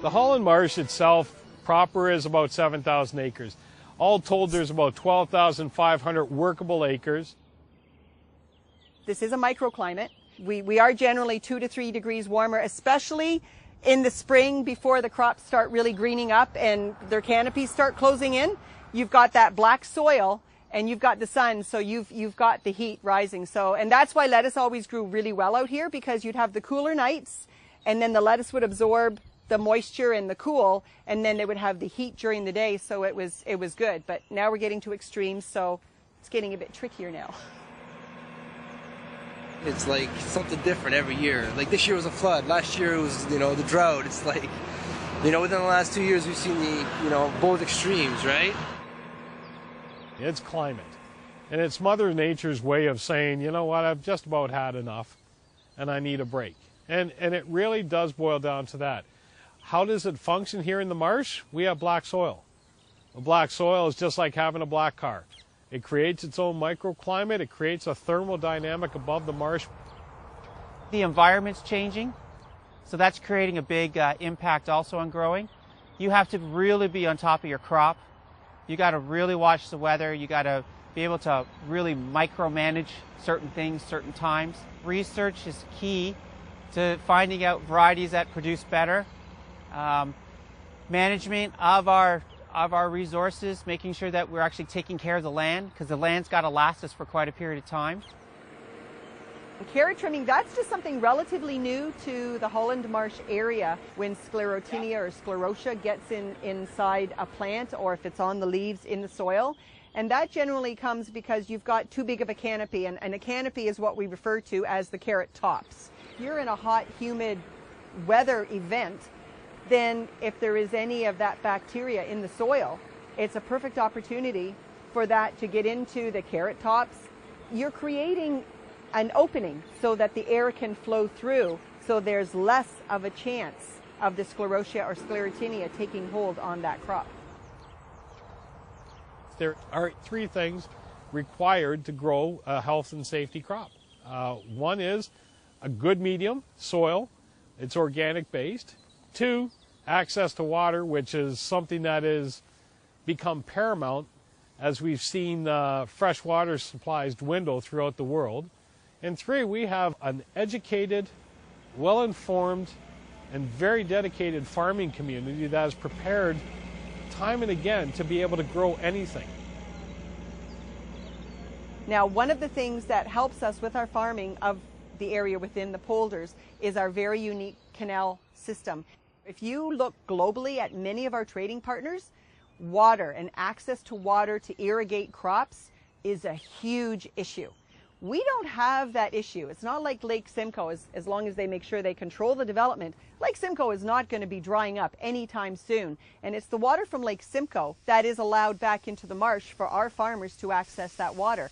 The Holland Marsh itself proper is about 7,000 acres. All told, there's about 12,500 workable acres. This is a microclimate. We are generally 2 to 3 degrees warmer, especially in the spring before the crops start really greening up and their canopies start closing in. You've got that black soil and you've got the sun, so you've got the heat rising. And that's why lettuce always grew really well out here, because you'd have the cooler nights and then the lettuce would absorb the moisture and the cool, and then they would have the heat during the day, so it was good. But now we're getting to extremes, so it's getting a bit trickier now. It's like something different every year. Like this year was a flood, last year it was, the drought. It's like, within the last 2 years we've seen both extremes, right? It's climate. And it's Mother Nature's way of saying, you know what, I've just about had enough and I need a break. And it really does boil down to that. How does it function here in the marsh? We have black soil. A black soil is just like having a black car. It creates its own microclimate. It creates a thermodynamic above the marsh. The environment's changing, so that's creating a big impact also on growing. You have to really be on top of your crop. You got to really watch the weather. You got to be able to really micromanage certain things, certain times. Research is key to finding out varieties that produce better. Management of our resources, making sure that we're actually taking care of the land, because the land's got to last us for quite a period of time. Carrot trimming, that's just something relatively new to the Holland Marsh area. When Sclerotinia or Sclerotia gets inside a plant, or if it's on the leaves in the soil. And that generally comes because you've got too big of a canopy, and a canopy is what we refer to as the carrot tops. If you're in a hot, humid weather event, then if there is any of that bacteria in the soil, it's a perfect opportunity for that to get into the carrot tops. You're creating an opening so that the air can flow through, so there's less of a chance of the Sclerotia or Sclerotinia taking hold on that crop. There are 3 things required to grow a health and safety crop. One is a good medium soil. It's organic based. 2, access to water, which is something that has become paramount as we've seen fresh water supplies dwindle throughout the world. And 3, we have an educated, well-informed, and very dedicated farming community that is prepared time and again to be able to grow anything. Now, one of the things that helps us with our farming of the area within the polders is our very unique canal system. If you look globally at many of our trading partners, water and access to water to irrigate crops is a huge issue. We don't have that issue. It's not like Lake Simcoe, as long as they make sure they control the development. Lake Simcoe is not going to be drying up anytime soon. And it's the water from Lake Simcoe that is allowed back into the marsh for our farmers to access that water.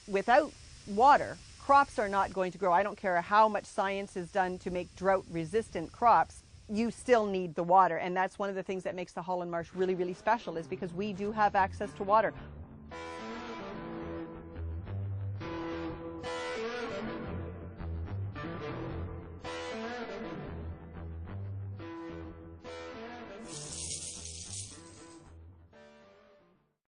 Without water, crops are not going to grow. I don't care how much science is done to make drought-resistant crops. You still need the water, and that's one of the things that makes the Holland Marsh really, really special, is because we do have access to water.